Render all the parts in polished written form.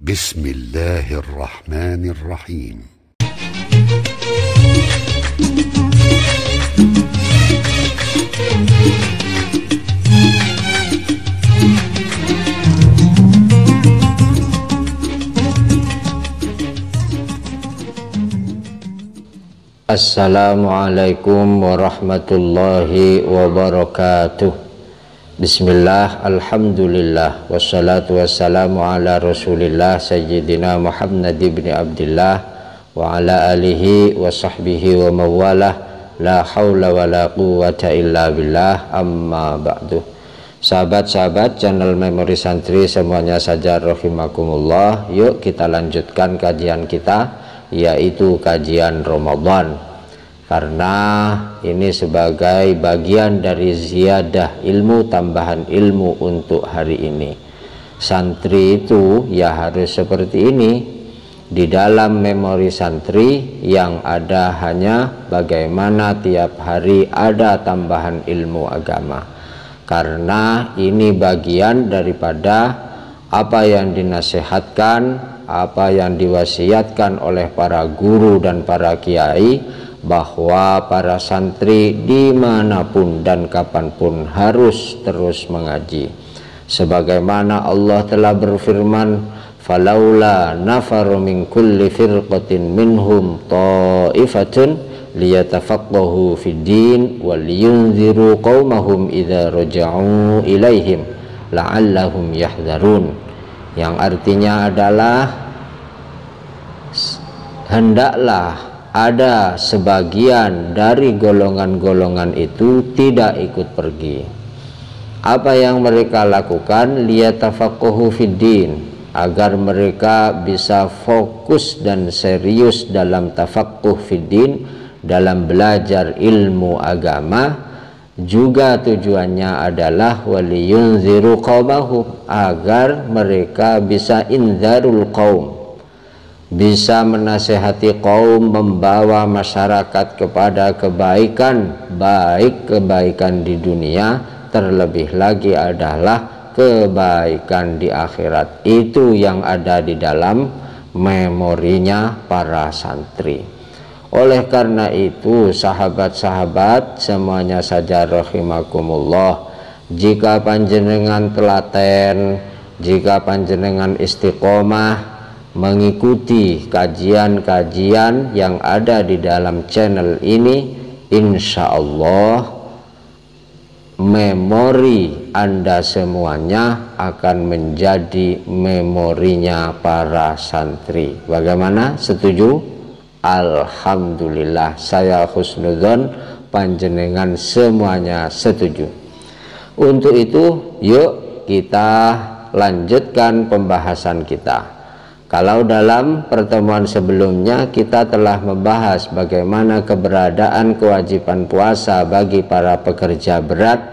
بسم الله الرحمن الرحيم. Assalamualaikum warahmatullahi wabarakatuh. Bismillah, alhamdulillah, wassalatu wassalamu ala rasulillah sayyidina Muhammad ibn Abdillah wa ala alihi wa sahbihi wa mawalah, la hawla wa la quwwata illa billah, amma ba'du. Sahabat-sahabat channel Memori Santri semuanya saja rahimakumullah. Yuk kita lanjutkan kajian kita, yaitu kajian Ramadan. Karena ini sebagai bagian dari ziyadah ilmu, tambahan ilmu untuk hari ini. Santri itu ya harus seperti ini. Di dalam memori santri yang ada hanya bagaimana tiap hari ada tambahan ilmu agama. Karena ini bagian daripada apa yang dinasihatkan, apa yang diwasiatkan oleh para guru dan para kiai, bahwa para santri dimanapun dan kapanpun harus terus mengaji. Sebagaimana Allah telah berfirman, falaula nafaru min kulli firqatin minhum ta'ifatun liyatafaqahu fid din wal yunziru qaumahum idza raja'u ilaihim la'allahum yahdharun. Yang artinya adalah hendaklah ada sebagian dari golongan-golongan itu tidak ikut pergi. Apa yang mereka lakukan? Liyatafaqahu fiddin, agar mereka bisa fokus dan serius dalam tafaqquh fiddin, dalam belajar ilmu agama. Juga tujuannya adalah waliyunziru qaumahum, agar mereka bisa inzarul qaum, bisa menasehati kaum, membawa masyarakat kepada kebaikan, baik kebaikan di dunia, terlebih lagi adalah kebaikan di akhirat. Itu yang ada di dalam memorinya para santri. Oleh karena itu, sahabat-sahabat semuanya saja rahimakumullah, jika panjenengan telaten, jika panjenengan istiqomah mengikuti kajian-kajian yang ada di dalam channel ini, insya Allah memori Anda semuanya akan menjadi memorinya para santri. Bagaimana? Setuju? Alhamdulillah, saya husnudzon panjenengan semuanya setuju. Untuk itu, yuk kita lanjutkan pembahasan kita. Kalau dalam pertemuan sebelumnya kita telah membahas bagaimana keberadaan kewajiban puasa bagi para pekerja berat,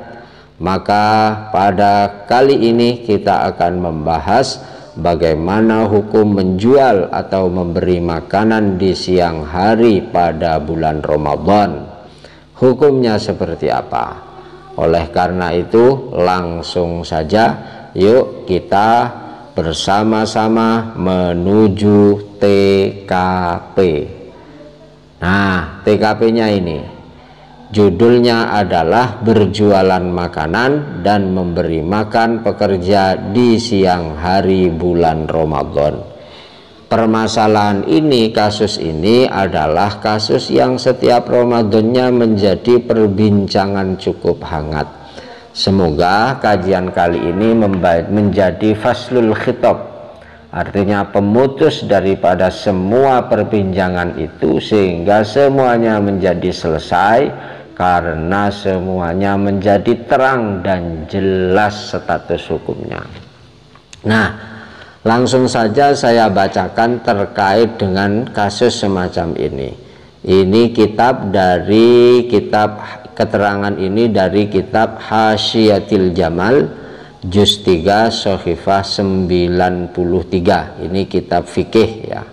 maka pada kali ini kita akan membahas bagaimana hukum menjual atau memberi makanan di siang hari pada bulan Ramadan. Hukumnya seperti apa? Oleh karena itu langsung saja yuk kita bersama-sama menuju TKP. Nah, TKP-nya ini judulnya adalah berjualan makanan dan memberi makan pekerja di siang hari bulan Ramadan. Permasalahan ini, kasus ini adalah kasus yang setiap Ramadannya menjadi perbincangan cukup hangat. Semoga kajian kali ini menjadi faslul khitab, artinya pemutus daripada semua perbincangan itu, sehingga semuanya menjadi selesai, karena semuanya menjadi terang dan jelas status hukumnya. Nah, langsung saja saya bacakan terkait dengan kasus semacam ini. Ini keterangan ini dari kitab Hasyiatil Jamal juz 3 Shahifah 93. Ini kitab fikih ya.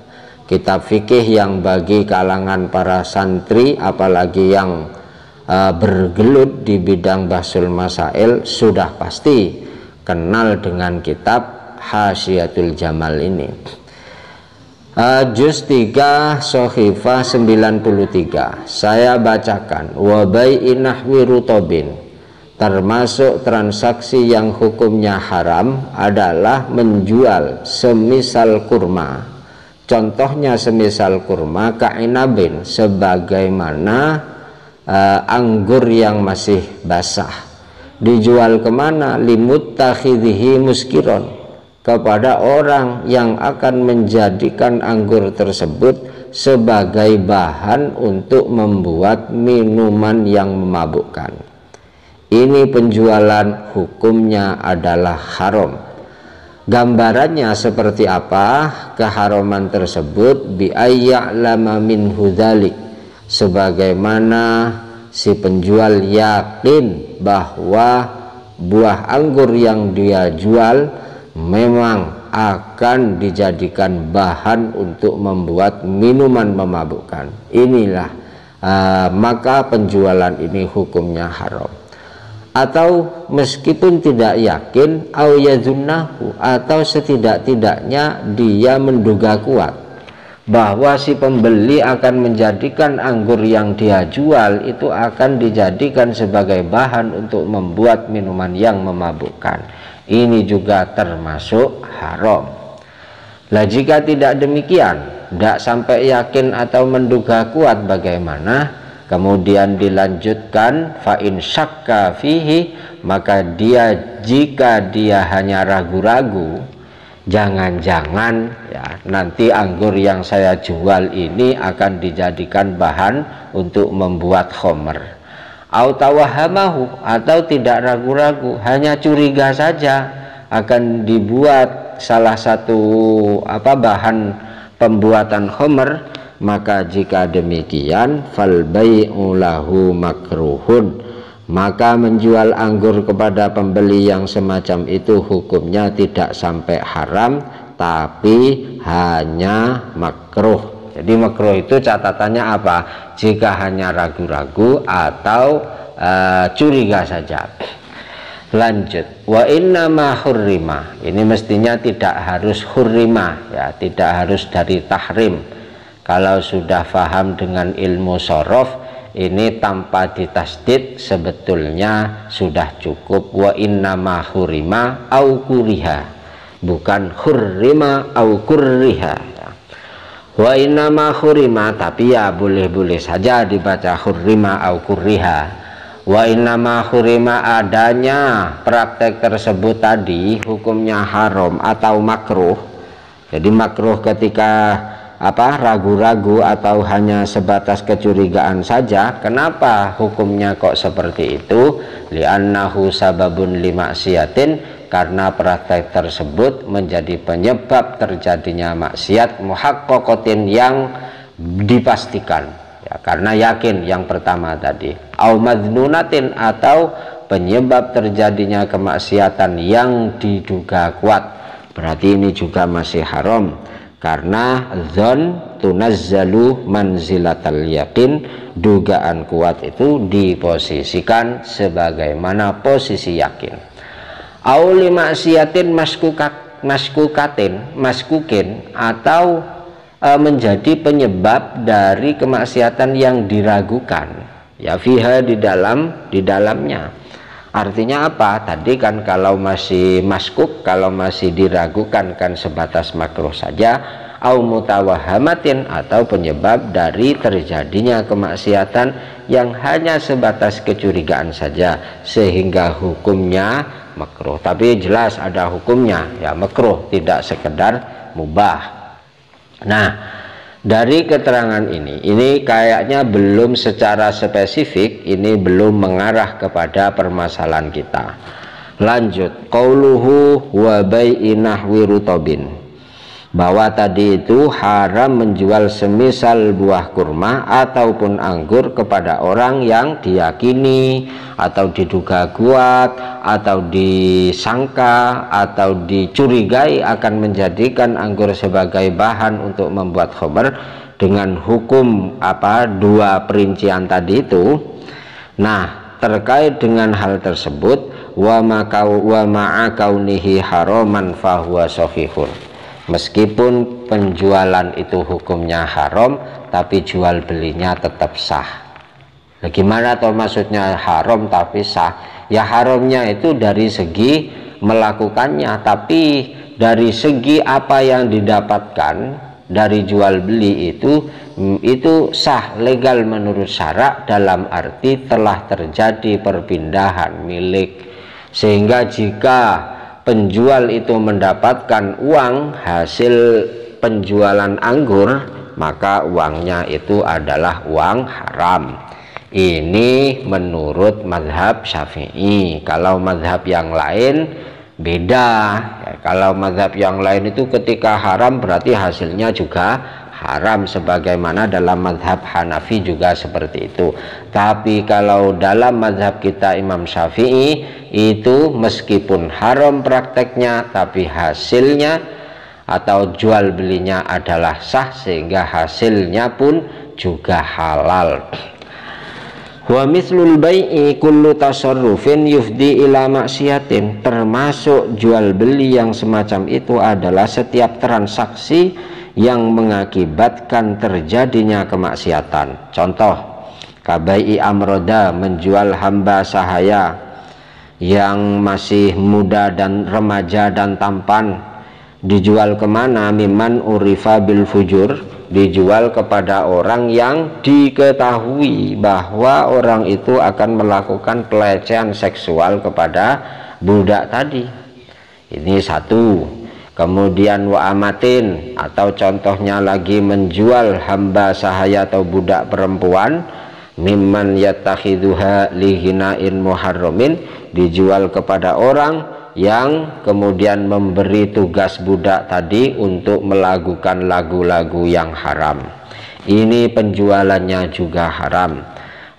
Kitab fikih yang bagi kalangan para santri, apalagi yang bergelut di bidang bahsul masail, sudah pasti kenal dengan kitab Hasyiatul Jamal ini. Juz 3 Sohifah 93 saya bacakan. Wa bai'i nahwi rutobin, termasuk transaksi yang hukumnya haram adalah menjual semisal kurma. Contohnya semisal kurma ka'inabin, sebagaimana anggur yang masih basah. Dijual kemana? Limuttakhidhihi muskiron, kepada orang yang akan menjadikan anggur tersebut sebagai bahan untuk membuat minuman yang memabukkan. Ini penjualan hukumnya adalah haram. Gambarannya seperti apa keharaman tersebut? Bi ayya'lama minhu dzalik, sebagaimana si penjual yakin bahwa buah anggur yang dia jual memang akan dijadikan bahan untuk membuat minuman memabukkan. Inilah maka penjualan ini hukumnya haram. Atau meskipun tidak yakin, au yadhunnahu, atau setidak-tidaknya dia menduga kuat bahwa si pembeli akan menjadikan anggur yang dia jual itu akan dijadikan sebagai bahan untuk membuat minuman yang memabukkan. Ini juga termasuk haram. Lah jika tidak demikian, tidak sampai yakin atau menduga kuat, bagaimana? Kemudian dilanjutkan, fa in syakka fihi, maka jika dia hanya ragu-ragu, jangan-jangan ya nanti anggur yang saya jual ini akan dijadikan bahan untuk membuat khomer. Au tawahamahu, atau tidak ragu-ragu, hanya curiga saja akan dibuat salah satu bahan pembuatan khomer, maka jika demikian fal bai'u lahu makruhun, maka menjual anggur kepada pembeli yang semacam itu hukumnya tidak sampai haram, tapi hanya makruh. Jadi makruh itu catatannya apa? Jika hanya ragu-ragu atau curiga saja. Lanjut, wa inna ma hurrima, ini mestinya tidak harus hurrima ya, tidak harus dari tahrim. Kalau sudah paham dengan ilmu sorof ini tanpa ditasdid sebetulnya sudah cukup. Wa inna ma hurrima au kuriha, bukan hurrima au kurriha. Wa inna ma hurima, tapi ya boleh-boleh saja dibaca hurima au kuriha. Wa inna ma hurima, adanya praktek tersebut tadi hukumnya haram atau makruh. Jadi makruh ketika ragu-ragu atau hanya sebatas kecurigaan saja. Kenapa hukumnya kok seperti itu? Li'annahu sababun limaksiatin, karena praktek tersebut menjadi penyebab terjadinya maksiat muhaqqaqatin, yang dipastikan ya, karena yakin yang pertama tadi. Au madzunatin, atau penyebab terjadinya kemaksiatan yang diduga kuat, berarti ini juga masih haram, karena dzon tunazzalu manzilatal yakin, dugaan kuat itu diposisikan sebagaimana posisi yakin. Auli maksiatin maskukin, atau menjadi penyebab dari kemaksiatan yang diragukan ya, fiha, di dalamnya. Artinya apa? Tadi kan kalau masih maskuk, kalau masih diragukan kan sebatas makruh saja. Au mutawahamatin, atau penyebab dari terjadinya kemaksiatan yang hanya sebatas kecurigaan saja sehingga hukumnya makruh. Tapi jelas ada hukumnya ya, makruh, tidak sekedar mubah. Nah, dari keterangan ini kayaknya belum secara spesifik, ini belum mengarah kepada permasalahan kita. Lanjut, qauluhu wa bai'i nahwi rutobin, bahwa tadi itu haram menjual semisal buah kurma ataupun anggur kepada orang yang diyakini atau diduga kuat atau disangka atau dicurigai akan menjadikan anggur sebagai bahan untuk membuat khomer, dengan hukum dua perincian tadi itu. Nah, terkait dengan hal tersebut, wa ma'a kaunihi haraman fahuwa sahihun. Meskipun penjualan itu hukumnya haram, tapi jual belinya tetap sah. Bagaimana atau maksudnya haram tapi sah? Ya haramnya itu dari segi melakukannya, tapi dari segi apa yang didapatkan dari jual beli itu sah, legal menurut syarak, dalam arti telah terjadi perpindahan milik, sehingga jika penjual itu mendapatkan uang hasil penjualan anggur, maka uangnya itu adalah uang haram. Ini menurut mazhab Syafi'i. Kalau mazhab yang lain beda ya. Kalau mazhab yang lain itu ketika haram berarti hasilnya juga haram, sebagaimana dalam mazhab Hanafi juga seperti itu. Tapi kalau dalam mazhab kita Imam Syafi'i itu meskipun haram prakteknya, tapi hasilnya atau jual belinya adalah sah, sehingga hasilnya pun juga halal. Wa mislul bai'i kullu tasarrufin yufdi ila maksiatin. Termasuk jual beli yang semacam itu adalah setiap transaksi yang mengakibatkan terjadinya kemaksiatan. Contoh, kabai'i amroda, menjual hamba sahaya yang masih muda dan remaja dan tampan. Dijual kemana? Miman urifa bil fujur, dijual kepada orang yang diketahui bahwa orang itu akan melakukan pelecehan seksual kepada budak tadi. Ini satu. Kemudian wa amatin, atau contohnya lagi menjual hamba sahaya atau budak perempuan, mimman yatakhiduha lihinain muharramin, dijual kepada orang yang kemudian memberi tugas budak tadi untuk melakukan lagu-lagu yang haram. Ini penjualannya juga haram.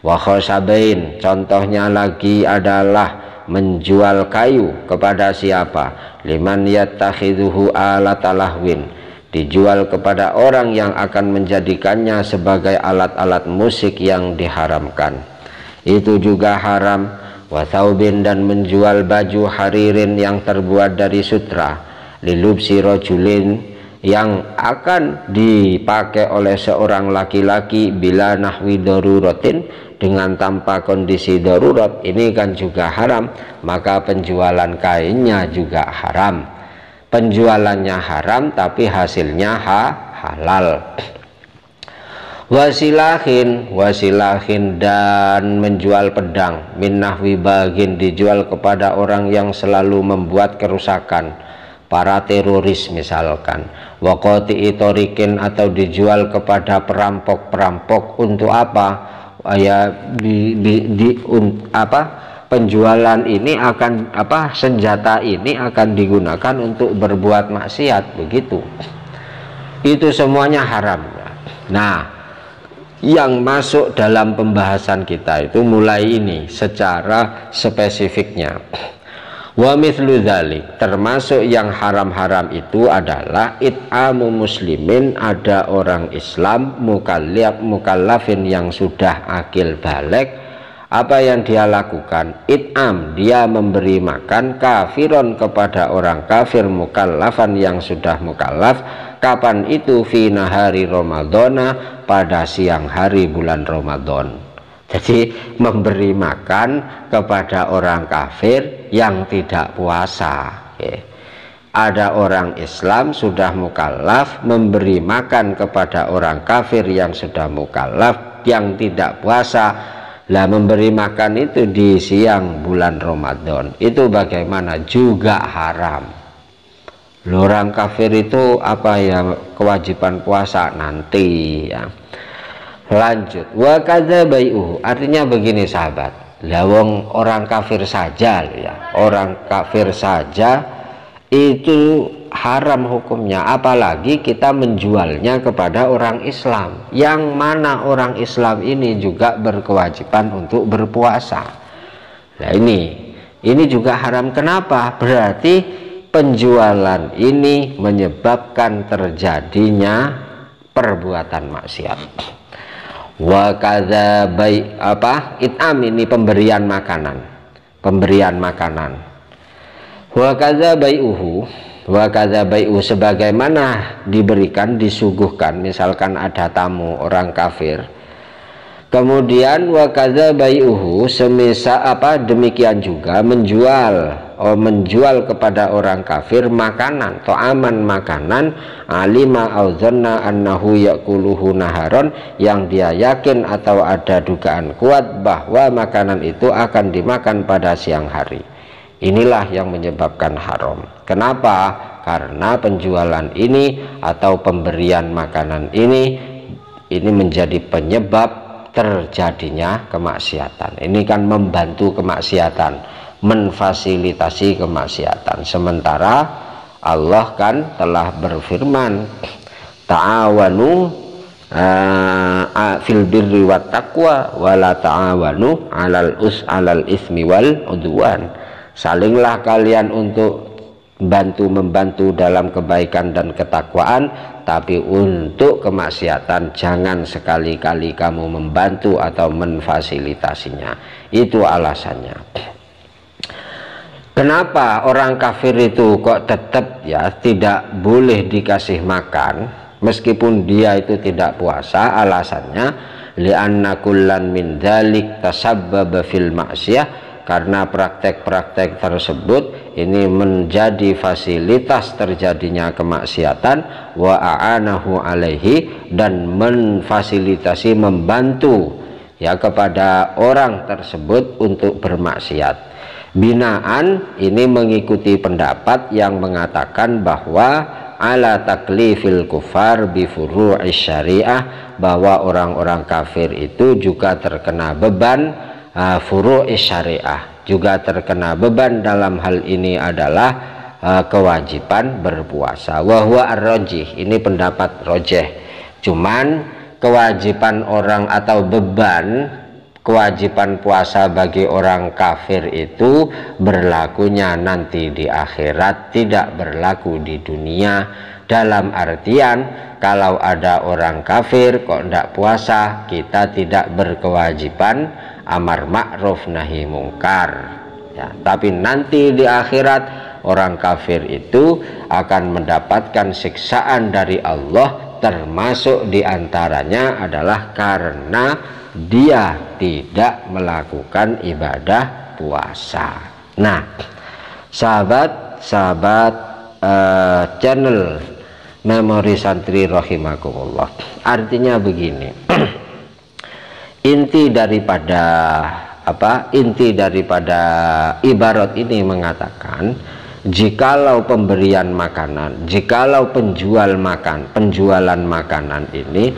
Wa khosabain, contohnya lagi adalah menjual kayu kepada siapa? Liman yattakhidhuhu alat lahwin, dijual kepada orang yang akan menjadikannya sebagai alat-alat musik yang diharamkan. Itu juga haram. Wa thaubin, dan menjual baju haririn yang terbuat dari sutra, lilubsi rajulin, yang akan dipakai oleh seorang laki-laki, bila nahwi daruratin, dengan tanpa kondisi darurat, ini kan juga haram. Maka penjualan kainnya juga haram. Penjualannya haram tapi hasilnya halal. Wasilahin, dan menjual pedang, min nahwi bagin, dijual kepada orang yang selalu membuat kerusakan, para teroris misalkan. Waqati'i torikin, atau dijual kepada perampok-perampok. Untuk apa? Ya penjualan ini akan senjata ini akan digunakan untuk berbuat maksiat, begitu. Itu semuanya haram. Nah, yang masuk dalam pembahasan kita itu mulai ini secara spesifiknya. Wa mithlu dzalik, termasuk yang haram-haram itu adalah it'amu muslimin, ada orang Islam mukallafin yang sudah akil balik. Apa yang dia lakukan? It'am, dia memberi makan kafiron, kepada orang kafir, mukallafan yang sudah mukallaf. Kapan itu? Fi nahari Ramadhana, pada siang hari bulan Ramadan. Jadi memberi makan kepada orang kafir yang tidak puasa. Ada orang Islam sudah mukallaf memberi makan kepada orang kafir yang sudah mukallaf yang tidak puasa. Lah, memberi makan itu di siang bulan Ramadan itu bagaimana? Juga haram. Orang kafir itu apa ya, kewajiban puasa nanti ya. Lanjut, wa kadza bai'uhu, artinya begini sahabat, lawang orang kafir saja ya, orang kafir saja itu haram hukumnya, apalagi kita menjualnya kepada orang Islam, yang mana orang Islam ini juga berkewajiban untuk berpuasa. Nah ini juga haram. Kenapa? Berarti penjualan ini menyebabkan terjadinya perbuatan maksiat. Wa kadza it'am, ini pemberian makanan. pemberian makanan. Wa kadza bai'uhu sebagaimana diberikan, disuguhkan, misalkan ada tamu orang kafir, kemudian wa kadza bai'uhu demikian juga menjual kepada orang kafir makanan, to'aman makanan, alima au dhanna annahu yaquluhu naharon, yang dia yakin atau ada dugaan kuat bahwa makanan itu akan dimakan pada siang hari. Inilah yang menyebabkan haram. Kenapa? Karena penjualan ini atau pemberian makanan ini menjadi penyebab terjadinya kemaksiatan. Ini kan membantu kemaksiatan, memfasilitasi kemaksiatan. Sementara Allah kan telah berfirman, ta'awanu fil birri wat taqwa wala ta'awanu alal ismi wal udwan. Salinglah kalian untuk membantu dalam kebaikan dan ketakwaan, tapi untuk kemaksiatan jangan sekali-kali kamu membantu atau memfasilitasinya. Itu alasannya. Kenapa orang kafir itu kok tetap tidak boleh dikasih makan meskipun dia itu tidak puasa? Alasannya li'anna kullan min dzalik tasabbaba fil ma'siyah, karena praktek-praktek tersebut ini menjadi fasilitas terjadinya kemaksiatan, wa a'anahu alaihi, dan memfasilitasi, membantu kepada orang tersebut untuk bermaksiat. Binaan ini mengikuti pendapat yang mengatakan bahwa ala taklifil kufar bi furu'i syariah, bahwa orang-orang kafir itu juga terkena beban furu'i syariah, juga terkena beban dalam hal ini adalah kewajiban berpuasa. Wa huwa ar-rajih, ini pendapat rojeh. Cuman kewajiban orang atau beban kewajiban puasa bagi orang kafir itu berlakunya nanti di akhirat, tidak berlaku di dunia. Dalam artian kalau ada orang kafir kok tidak puasa, kita tidak berkewajiban amar ma'ruf nahi mungkar tapi nanti di akhirat orang kafir itu akan mendapatkan siksaan dari Allah, termasuk diantaranya adalah karena dia tidak melakukan ibadah puasa. Nah, sahabat channel Memori Santri rahimakumullah, artinya begini. Inti daripada ibarat ini mengatakan, jikalau pemberian makanan, jikalau penjualan makanan ini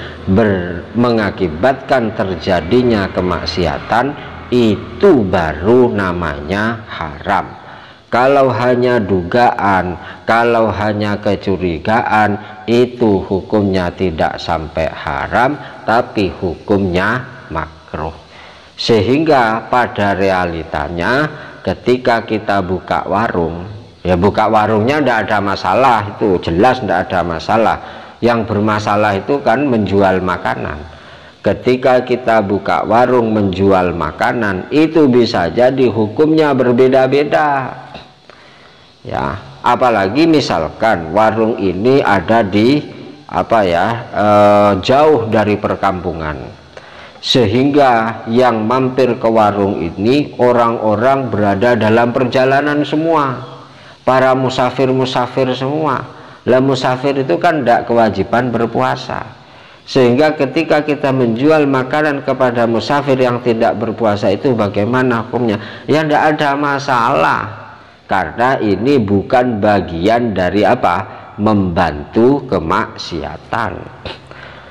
mengakibatkan terjadinya kemaksiatan, itu baru namanya haram. Kalau hanya dugaan, kalau hanya kecurigaan, itu hukumnya tidak sampai haram, tapi hukumnya makruh. Sehingga pada realitanya ketika kita buka warung, buka warungnya tidak ada masalah, itu jelas tidak ada masalah. Yang bermasalah itu kan menjual makanan. Ketika kita buka warung menjual makanan, itu bisa jadi hukumnya berbeda-beda. Apalagi misalkan warung ini ada di jauh dari perkampungan, sehingga yang mampir ke warung ini orang-orang berada dalam perjalanan semua, para musafir semua. Lah musafir itu kan tidak kewajiban berpuasa, sehingga ketika kita menjual makanan kepada musafir yang tidak berpuasa itu bagaimana hukumnya? Ya tidak ada masalah, karena ini bukan bagian dari membantu kemaksiatan.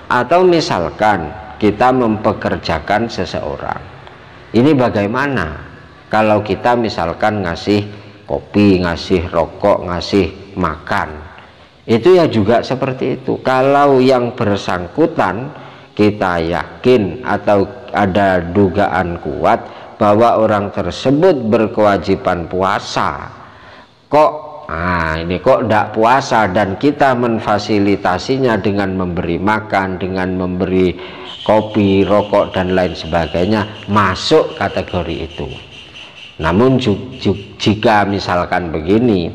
Atau misalkan kita mempekerjakan seseorang, ini bagaimana kalau kita misalkan ngasih kopi, ngasih rokok, ngasih makan, itu juga seperti itu. Kalau yang bersangkutan kita yakin atau ada dugaan kuat bahwa orang tersebut berkewajiban puasa, kok tidak puasa, dan kita memfasilitasinya dengan memberi makan, dengan memberi kopi, rokok dan lain sebagainya, masuk kategori itu. Namun jika misalkan begini,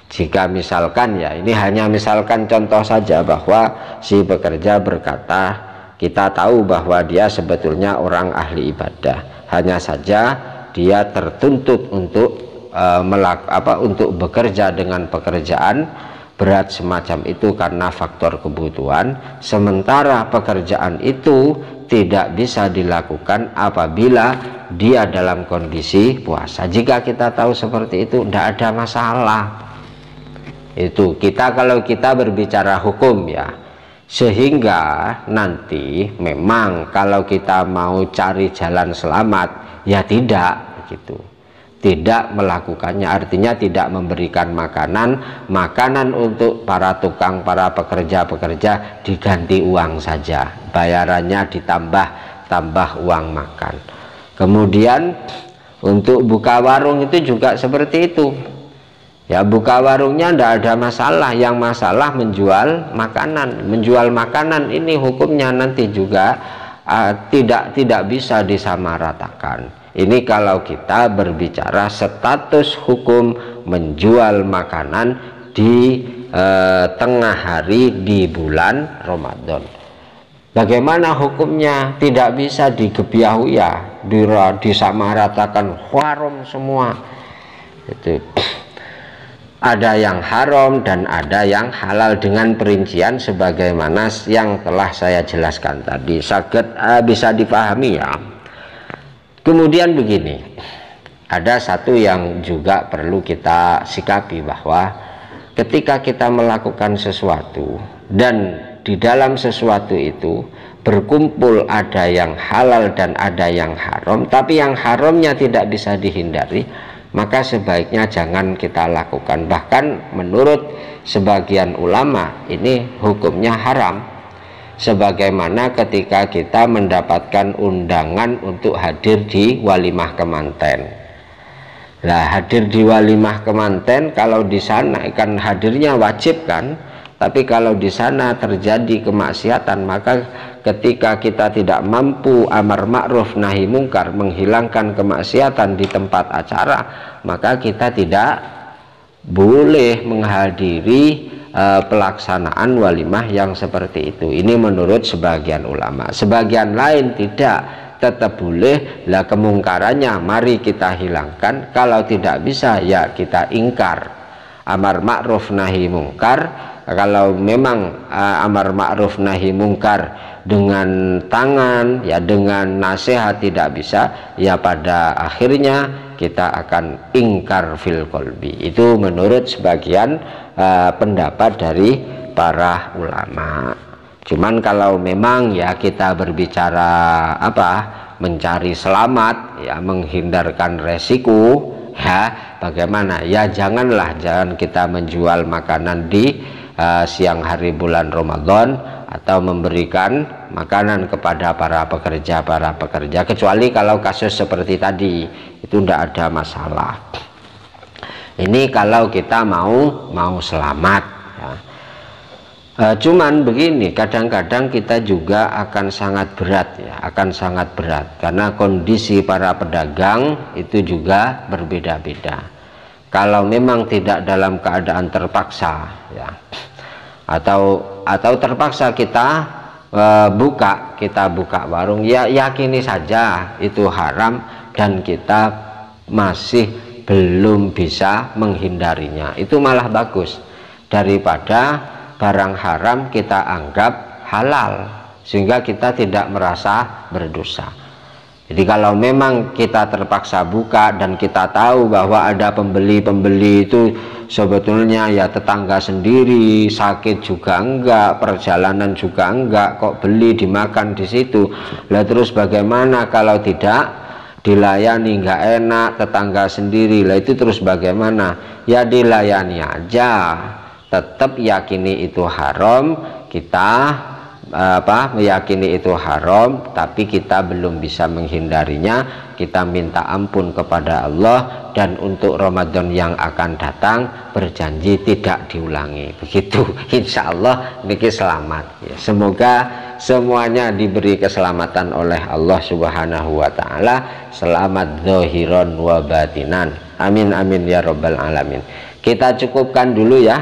jika misalkan ya ini hanya misalkan contoh saja bahwa si pekerja berkata, kita tahu bahwa dia sebetulnya orang ahli ibadah, hanya saja dia tertuntut untuk untuk bekerja dengan pekerjaan berat semacam itu karena faktor kebutuhan, sementara pekerjaan itu tidak bisa dilakukan apabila dia dalam kondisi puasa. Jika kita tahu seperti itu, tidak ada masalah. Itu kita kalau kita berbicara hukum ya, sehingga nanti memang kalau kita mau cari jalan selamat ya tidak gitu, tidak melakukannya, artinya tidak memberikan makanan untuk para tukang, para pekerja diganti uang saja, bayarannya ditambah uang makan. Kemudian untuk buka warung itu juga seperti itu ya, buka warungnya tidak ada masalah, yang masalah menjual makanan ini hukumnya nanti juga tidak bisa disamaratakan. Ini kalau kita berbicara status hukum menjual makanan di tengah hari di bulan Ramadan. Bagaimana hukumnya? Tidak bisa digebiahuya, disamaratakan haram semua. Itu ada yang haram dan ada yang halal dengan perincian sebagaimana yang telah saya jelaskan tadi. Bisa dipahami ya. Kemudian begini, ada satu yang juga perlu kita sikapi, bahwa ketika kita melakukan sesuatu dan di dalam sesuatu itu berkumpul ada yang halal dan ada yang haram, tapi yang haramnya tidak bisa dihindari, maka sebaiknya jangan kita lakukan. Bahkan menurut sebagian ulama ini hukumnya haram. Sebagaimana ketika kita mendapatkan undangan untuk hadir di walimah kemanten. Nah, hadir di walimah kemanten, kalau di sana kan hadirnya wajib kan, tapi kalau di sana terjadi kemaksiatan, maka ketika kita tidak mampu amar ma'ruf nahi mungkar, menghilangkan kemaksiatan di tempat acara, maka kita tidak boleh menghadiri pelaksanaan walimah yang seperti itu. Ini menurut sebagian ulama. Sebagian lain tidak, tetap boleh. Lah kemungkarannya mari kita hilangkan. Kalau tidak bisa ya kita ingkar, amar ma'ruf nahi mungkar. Kalau memang amar ma'ruf nahi mungkar dengan tangan ya, dengan nasihat tidak bisa, ya pada akhirnya kita akan ingkar fil qalbi. Itu menurut sebagian pendapat dari para ulama. Cuman kalau memang ya kita berbicara mencari selamat ya, menghindarkan resiko ya, bagaimana ya, jangan kita menjual makanan di siang hari bulan Ramadan atau memberikan makanan kepada para pekerja, kecuali kalau kasus seperti tadi itu tidak ada masalah. Ini kalau kita mau selamat ya. Cuman begini, kadang-kadang kita juga akan sangat berat ya, karena kondisi para pedagang itu juga berbeda-beda. Kalau memang tidak dalam keadaan terpaksa ya, atau terpaksa kita buka warung ya, yakini saja itu haram dan kita masih belum bisa menghindarinya. Itu malah bagus daripada barang haram kita anggap halal sehingga kita tidak merasa berdosa. Jadi kalau memang kita terpaksa buka dan kita tahu bahwa ada pembeli itu sebetulnya ya tetangga sendiri, sakit juga enggak, perjalanan juga enggak, kok beli dimakan di situ. Lah terus bagaimana kalau tidak dilayani, nggak enak, tetangga sendiri, lah itu terus bagaimana? Ya dilayani aja, tetap yakini itu haram, kita meyakini itu haram tapi kita belum bisa menghindarinya, kita minta ampun kepada Allah, dan untuk Ramadan yang akan datang berjanji tidak diulangi. Begitu, insya Allah niki selamat ya. Semoga semuanya diberi keselamatan oleh Allah Subhanahu wa Ta'ala, selamat zahiran wa batinan, amin amin ya rabbal alamin. Kita cukupkan dulu ya.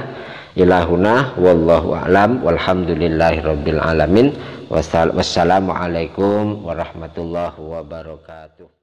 Ilahuna wallahu a'lam walhamdulillahi rabbil alamin. Wassalamualaikum warahmatullahi wabarakatuh.